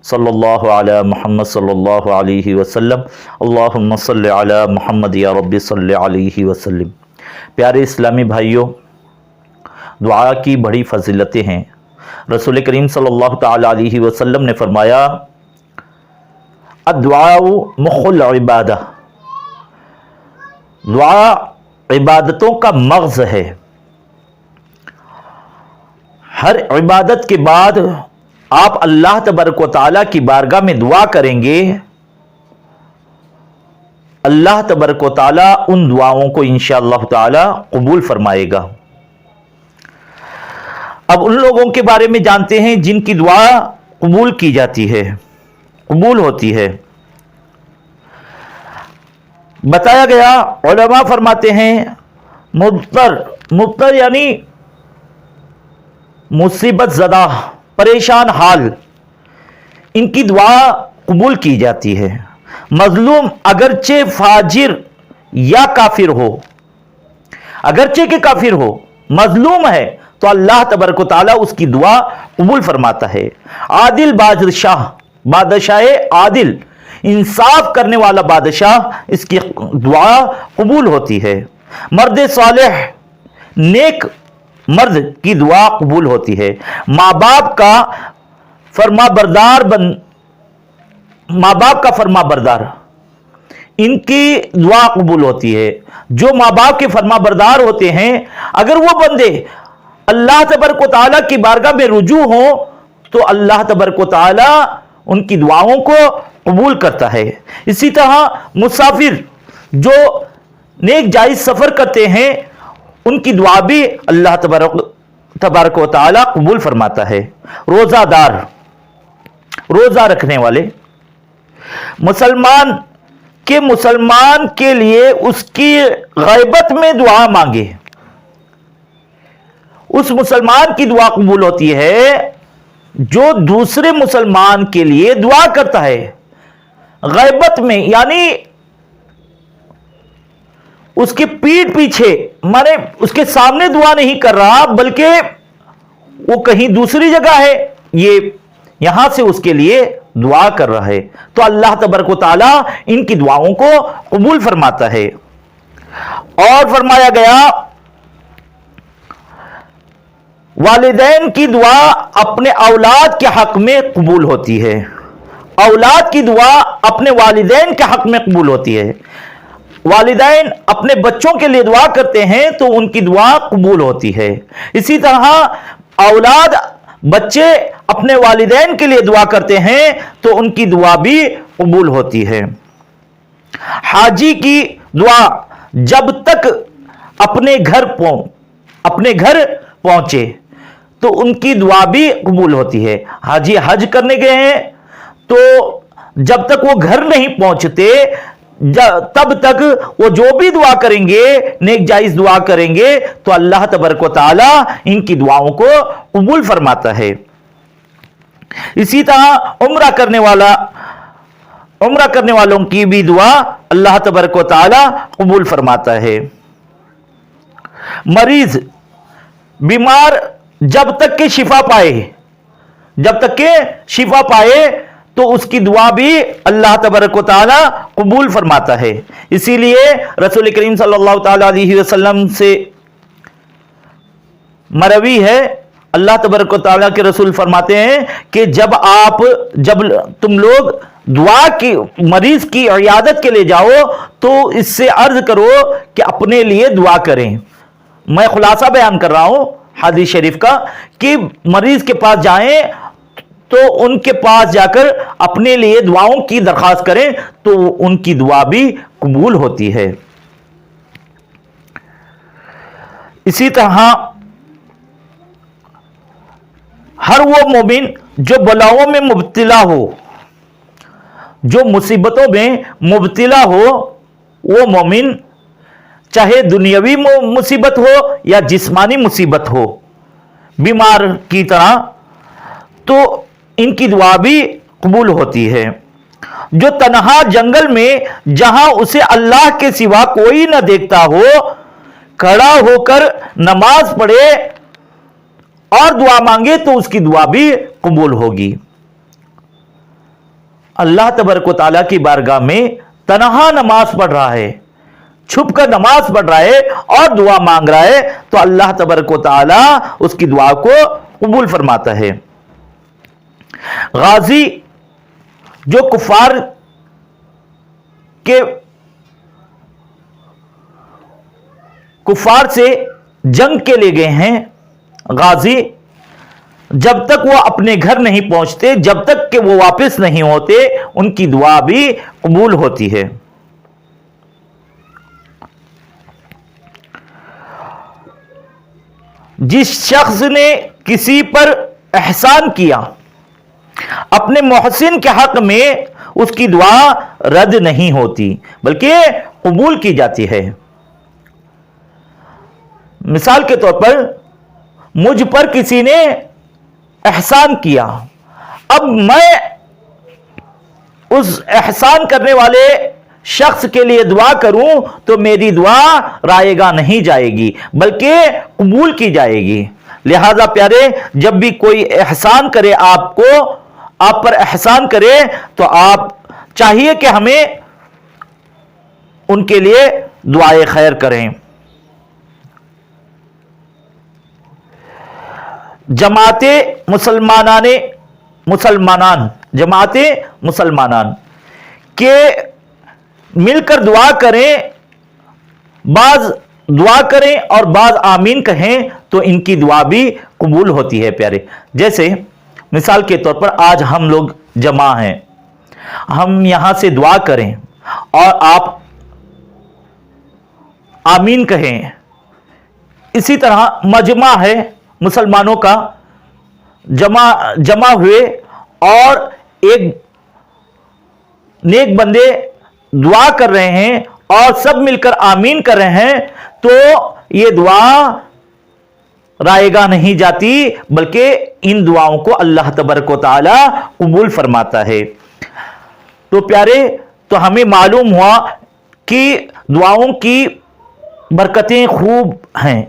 सल्लल्लाहु अला मुहम्मद सल्लल्लाहु अलैहि वसल्लम, अल्लाहुम्मा सल्लि अला मुहम्मद या रब्बी सल्लि अलैहि वसल्लम। प्यारे इस्लामी भाइयों, दुआ की बड़ी फजीलतें हैं। रसूल करीम सल्लल्लाहु तआला अलैहि वसल्लम ने फरमाया, अद्दुआउ मुखुल इबादा, दुआ इबादतों का मग़ज़ है। हर इबादत के बाद आप अल्लाह तबारक व तआला की बारगाह में दुआ करेंगे, अल्लाह तबारक व तआला उन दुआओं को इंशाअल्लाह ताला कबूल फरमाएगा। अब उन लोगों के बारे में जानते हैं जिनकी दुआ कबूल की जाती है, कबूल होती है। बताया गया, उलमा फरमाते हैं, मुब्तर यानी मुसीबत ज़दा, परेशान हाल, इनकी दुआ कबूल की जाती है। मजलूम अगरचे फाजिर या काफिर हो, अगरचे के काफिर हो, मजलूम है तो अल्लाह तबारक व तआला उसकी दुआ कबूल फरमाता है। आदिल बादशाह, बादशाह आदिल, इंसाफ करने वाला बादशाह, इसकी दुआ कबूल होती है। मर्द सालेह, नेक मर्द की दुआ कबूल होती है। माँ बाप का फरमा बरदार, इनकी दुआ कबूल होती है। जो माँ बाप के फरमा बरदार होते हैं, अगर वो बंदे अल्लाह तबारक व तआला की बारगाह में रुजू हो तो अल्लाह तबारक व तआला उनकी दुआओं को कबूल करता है। इसी तरह मुसाफिर जो नेक जायज सफर करते हैं, उनकी दुआ भी अल्लाह तबारक व तआला कबूल फरमाता है। रोजादार, रोजा रखने वाले, मुसलमान के लिए उसकी गैबत में दुआ मांगे, उस मुसलमान की दुआ कबूल होती है जो दूसरे मुसलमान के लिए दुआ करता है गैबत में, यानी उसके पीठ पीछे, माने उसके सामने दुआ नहीं कर रहा, बल्कि वो कहीं दूसरी जगह है, ये यहां से उसके लिए दुआ कर रहा है, तो अल्लाह तबारक व तआला इनकी दुआओं को कबूल फरमाता है। और फरमाया गया, वालिदैन की दुआ अपने औलाद के हक में कबूल होती है। औलाद की दुआ अपने वालिदैन के हक में कबूल होती है। वालिदैन अपने बच्चों के लिए दुआ करते हैं तो उनकी दुआ कबूल होती है। इसी तरह औलाद, बच्चे अपने वालिदैन के लिए दुआ करते हैं तो उनकी दुआ भी कबूल होती है। हाजी की दुआ जब तक अपने घर पहुंचे तो उनकी दुआ भी कबूल होती है। हाजी हज करने गए हैं तो जब तक वो घर नहीं पहुंचते तब तक वो जो भी दुआ करेंगे, नेक जायज दुआ करेंगे, तो अल्लाह तबारक व तआला इनकी दुआओं को कबूल फरमाता है। इसी तरह उम्रा करने वालों की भी दुआ अल्लाह तबारक व तआला कबूल फरमाता है। मरीज, बीमार जब तक के शिफा पाए तो उसकी दुआ भी अल्लाह तबारक व तआला कबूल फरमाता है। इसीलिए रसूल करीम सल्लल्लाहु तआला अलैहि वसल्लम से मरवी है, अल्लाह तबारक व तआला के रसूल फरमाते हैं कि जब तुम लोग दुआ की, मरीज की इयादत के लिए जाओ तो इससे अर्ज करो कि अपने लिए दुआ करें। मैं खुलासा बयान कर रहा हूं हदीस शरीफ का कि मरीज के पास जाएं तो उनके पास जाकर अपने लिए दुआओं की दरखास्त करें तो उनकी दुआ भी कबूल होती है। इसी तरह हर वो मोमिन जो बलाओं में मुब्तला हो, जो मुसीबतों में मुब्तला हो, वो मोमिन चाहे दुनियावी मुसीबत हो या जिस्मानी मुसीबत हो, बीमार की तरह, तो इनकी दुआ भी कबूल होती है। जो तन्हा जंगल में, जहां उसे अल्लाह के सिवा कोई न देखता हो, खड़ा होकर नमाज पढ़े और दुआ मांगे तो उसकी दुआ भी कबूल होगी। اللہ تبارک و تعالیٰ کی بارگاہ میں تنہا نماز پڑھ رہا ہے، چھپ کر نماز پڑھ رہا ہے اور دعا مانگ رہا ہے، تو اللہ تبارک و تعالیٰ اس کی دعا کو قبول فرماتا ہے۔ غازی جو کفار سے جنگ کے لیے گئے ہیں، غازی جب تک وہ اپنے گھر نہیں پہنچتے، جب تک کہ وہ واپس نہیں ہوتے، ان کی دعا بھی قبول ہوتی ہے۔ جس شخص نے کسی پر احسان کیا، اپنے محسن کے حق میں اس کی دعا رد نہیں ہوتی بلکہ قبول کی جاتی ہے۔ مثال کے طور پر مجھ پر کسی نے احسان کیا، اب میں اس احسان کرنے والے شخص کے لیے دعا کروں تو میری دعا رائے گاہ نہیں جائے گی بلکہ قبول کی جائے گی۔ لہذا پیارے، جب بھی کوئی احسان کرے آپ پر احسان کرے تو آپ چاہیے کہ ہمیں ان کے لیے دعائے خیر کریں۔ جماعت مسلمانان کہ مل کر دعا کریں، بعض دعا کریں اور بعض آمین کہیں تو ان کی دعا بھی قبول ہوتی ہے پیارے۔ جیسے مثال کے طور پر آج ہم لوگ جمع ہیں، ہم یہاں سے دعا کریں اور آپ آمین کہیں، اسی طرح مجمع ہے مسلمانوں کا، جمع ہوئے اور ایک نیک بندے دعا کر رہے ہیں اور سب مل کر آمین کر رہے ہیں تو یہ دعا رائے گاہ نہیں جاتی بلکہ ان دعاؤں کو اللہ تبارک و تعالی قبول فرماتا ہے۔ تو پیارے، تو ہمیں معلوم ہوا کہ دعاؤں کی برکتیں خوب ہیں۔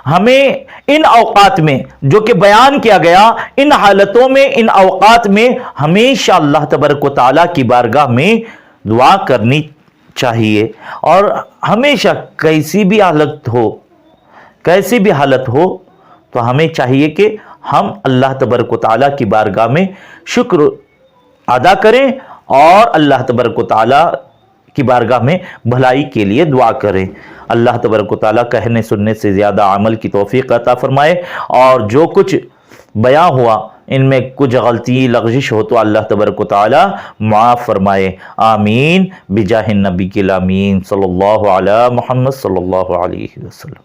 ہمیں ان اوقات میں جو کہ بیان کیا گیا، ان حالتوں میں، ان اوقات میں ہمیشہ اللہ تبارک و تعالیٰ کی بارگاہ میں دعا کرنی چاہیے، اور ہمیشہ کیسی بھی حالت ہو تو ہمیں چاہیے کہ ہم اللہ تبارک و تعالیٰ کی بارگاہ میں شکر ادا کریں اور اللہ تبارک و تعالیٰ کی بارگاہ میں بھلائی کے لیے دعا کریں۔ اللہ تبارک و تعالیٰ کہنے سننے سے زیادہ عمل کی توفیق عطا فرمائے، اور جو کچھ بیان ہوا ان میں کچھ غلطی لغزش ہو تو اللہ تبارک و تعالیٰ معاف فرمائے۔ آمین بجاہ النبی الامین صلی اللہ علی محمد صلی اللہ علیہ وسلم۔